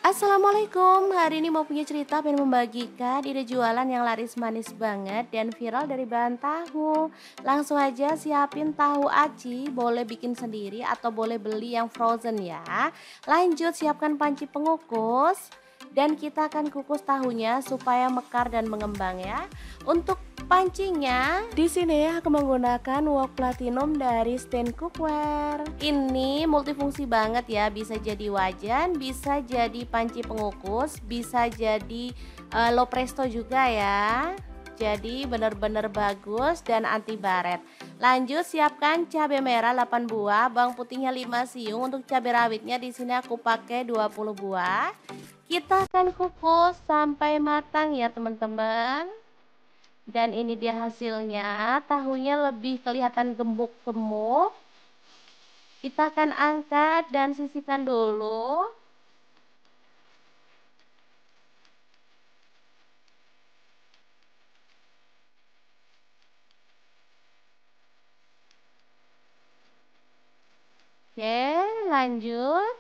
Assalamualaikum, hari ini mau punya cerita pengen membagikan ide jualan yang laris manis banget dan viral dari bahan tahu. Langsung aja siapin tahu aci, boleh bikin sendiri atau boleh beli yang frozen ya. Lanjut siapkan panci pengukus dan kita akan kukus tahunya supaya mekar dan mengembang ya. Untuk pancinya, di sini aku menggunakan wok platinum dari Stain Cookware. Ini multifungsi banget ya, bisa jadi wajan, bisa jadi panci pengukus, bisa jadi low presto juga ya. Jadi benar-benar bagus dan anti baret. Lanjut siapkan cabai merah 8 buah, bawang putihnya 5 siung. Untuk cabai rawitnya di sini aku pakai 20 buah. Kita akan kukus sampai matang ya teman-teman. Dan ini dia hasilnya, tahunya lebih kelihatan gemuk-gemuk. Kita akan angkat dan sisihkan dulu. Oke, lanjut.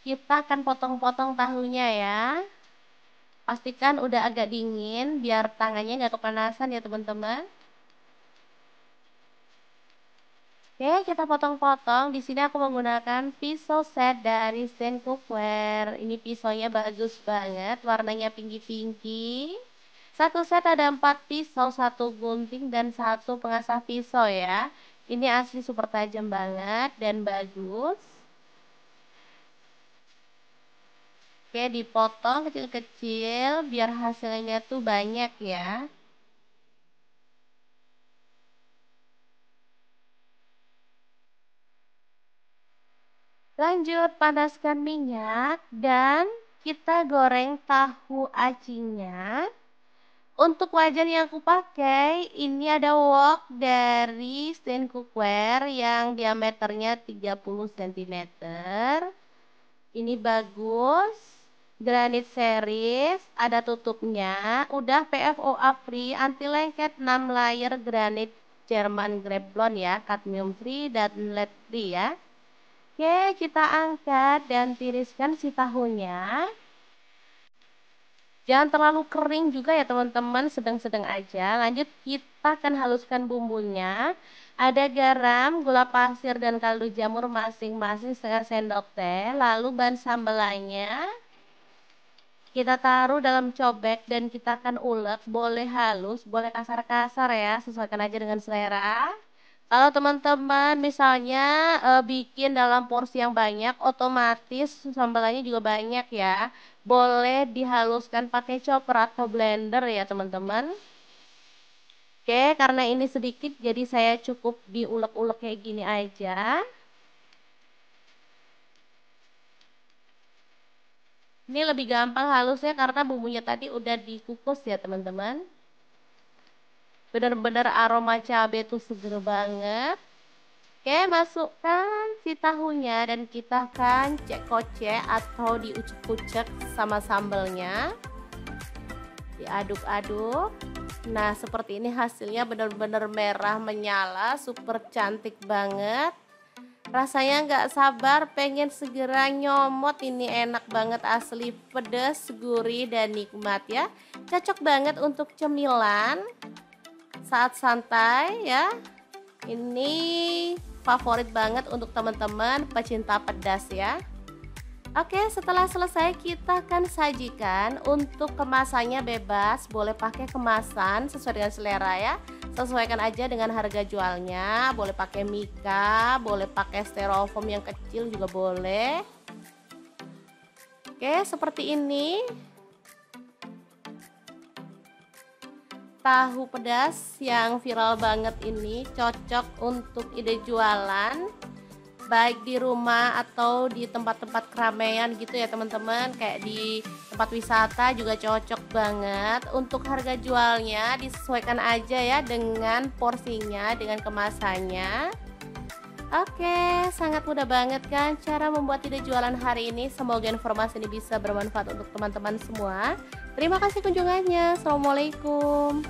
Kita akan potong-potong tahunya ya. Pastikan udah agak dingin biar tangannya nggak kepanasan ya teman-teman. Oke, kita potong-potong. Di sini aku menggunakan pisau set dari Stain Cookware. Ini pisaunya bagus banget, warnanya pinky-pinky. Satu set ada 4 pisau, satu gunting dan satu pengasah pisau ya. Ini asli super tajam banget dan bagus. Oke, dipotong kecil-kecil biar hasilnya tuh banyak ya. Lanjut panaskan minyak dan kita goreng tahu acinya. Untuk wajan yang aku pakai, ini ada wok dari Stain Cookware yang diameternya 30 cm. Ini bagus. Granit series, ada tutupnya. Udah PFOA free, anti lengket, 6 layer granit German Grapplon ya, cadmium free dan lead free ya. Oke, kita angkat dan tiriskan si tahunya. Jangan terlalu kering juga ya teman-teman, sedang-sedang aja. Lanjut kita akan haluskan bumbunya. Ada garam, gula pasir dan kaldu jamur masing-masing setengah sendok teh. Lalu bahan sambelannya kita taruh dalam cobek dan kita akan ulek. Boleh halus, boleh kasar-kasar ya, sesuaikan aja dengan selera. Kalau teman-teman misalnya bikin dalam porsi yang banyak, otomatis sambalannya juga banyak ya. Boleh dihaluskan pakai chopper atau blender ya teman-teman. Oke, karena ini sedikit jadi saya cukup diulek-ulek kayak gini aja. Ini lebih gampang halusnya karena bumbunya tadi udah dikukus ya teman-teman. Benar-benar aroma cabai tuh seger banget. Oke, masukkan si tahunya dan kita akan cek kocek atau diucek-ucek sama sambalnya. Diaduk-aduk. Nah, seperti ini hasilnya benar-benar merah menyala, super cantik banget. Rasanya nggak sabar pengen segera nyomot, ini enak banget asli, pedas, gurih dan nikmat ya. Cocok banget untuk cemilan saat santai ya. Ini favorit banget untuk teman-teman pecinta pedas ya. Oke, setelah selesai kita akan sajikan. Untuk kemasannya bebas, boleh pakai kemasan sesuai dengan selera ya. Sesuaikan aja dengan harga jualnya. Boleh pakai mika, boleh pakai styrofoam yang kecil juga boleh. Oke, seperti ini. Tahu pedas yang viral banget ini cocok untuk ide jualan, baik di rumah atau di tempat-tempat keramaian gitu ya teman-teman, kayak di tempat wisata juga cocok banget. Untuk harga jualnya disesuaikan aja ya dengan porsinya, dengan kemasannya. Oke, sangat mudah banget kan cara membuat ide jualan hari ini. Semoga informasi ini bisa bermanfaat untuk teman-teman semua. Terima kasih kunjungannya. Assalamualaikum.